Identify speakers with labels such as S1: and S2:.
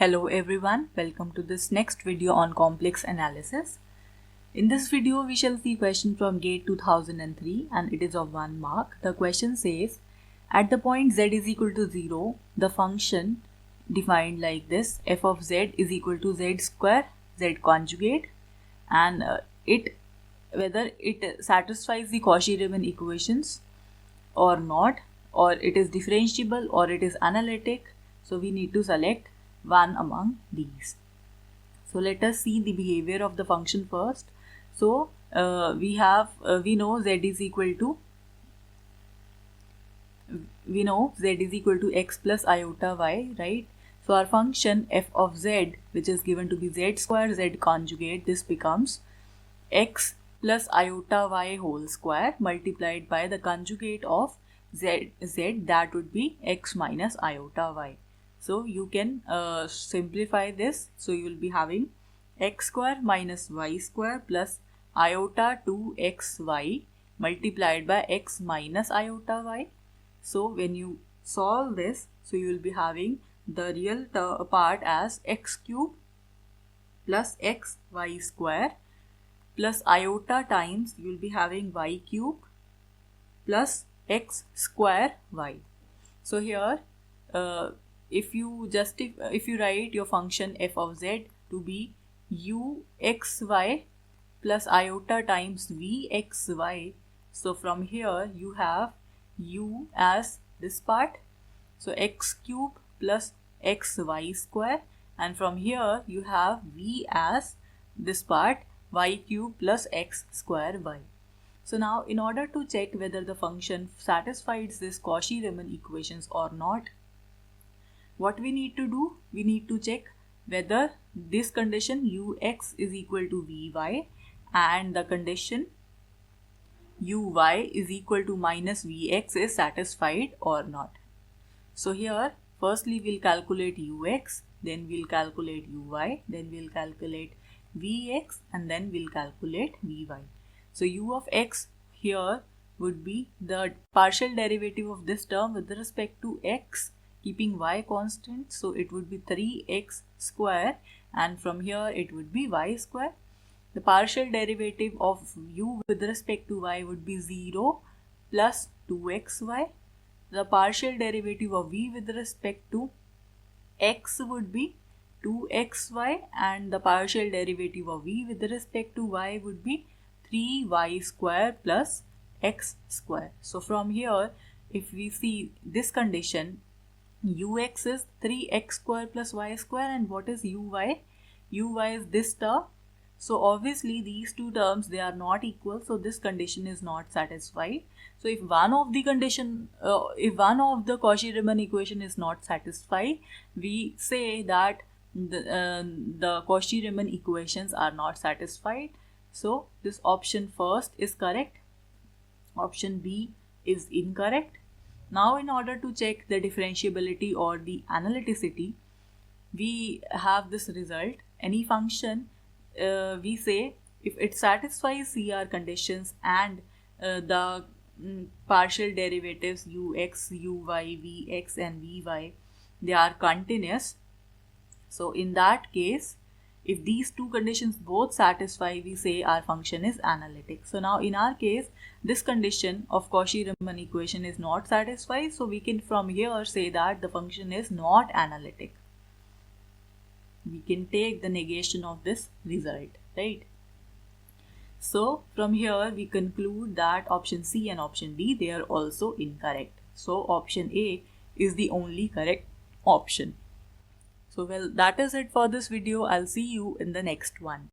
S1: Hello everyone, welcome to this next video on complex analysis. In this video we shall see question from GATE 2003 and it is of 1 mark. The question says, at the point z is equal to 0, the function defined like this, f of z is equal to z square z conjugate, and whether it satisfies the Cauchy-Riemann equations or not, or it is differentiable or it is analytic. So we need to select one among these. So let us see the behavior of the function first. So we know z is equal to x plus iota y, right? So our function f of z, which is given to be z square z conjugate, this becomes x plus iota y whole square multiplied by the conjugate of z, that would be x minus iota y. So you can simplify this. So you will be having x square minus y square plus iota 2xy multiplied by x minus iota y. So when you solve this, so you will be having the real part as x cube plus xy square plus iota times you will be having y cube plus x square y. So here if you write your function f of z to be uxy plus iota times vxy, so from here you have u as this part, so x cube plus xy square, and from here you have v as this part, y cube plus x square y. So now in order to check whether the function satisfies this Cauchy-Riemann equations or not, what we need to do? We need to check whether this condition ux is equal to vy and the condition uy is equal to minus vx is satisfied or not. So here firstly we'll calculate ux, then we'll calculate uy, then we'll calculate vx, and then we'll calculate vy. So u of x here would be the partial derivative of this term with respect to x, keeping y constant, so it would be 3x square, and from here it would be y square. The partial derivative of u with respect to y would be 0 plus 2xy. The partial derivative of v with respect to x would be 2xy, and the partial derivative of v with respect to y would be 3y square plus x square. So from here, if we see this condition, ux is 3x square plus y square, and what is uy? Uy is this term. So obviously these two terms, they are not equal, so this condition is not satisfied. So if one of the Cauchy-Riemann equation is not satisfied, we say that the Cauchy-Riemann equations are not satisfied. So this option first is correct, option B is incorrect. Now in order to check the differentiability or the analyticity, we have this result. Any function, we say if it satisfies CR conditions and the partial derivatives ux, uy, vx and vy, they are continuous. So in that case, if these two conditions both satisfy, we say our function is analytic. So now in our case, this condition of Cauchy-Riemann equation is not satisfied, so we can from here say that the function is not analytic. We can take the negation of this result, right? So from here we conclude that option C and option D, they are also incorrect. So option A is the only correct option. So well, that is it for this video. I'll see you in the next one.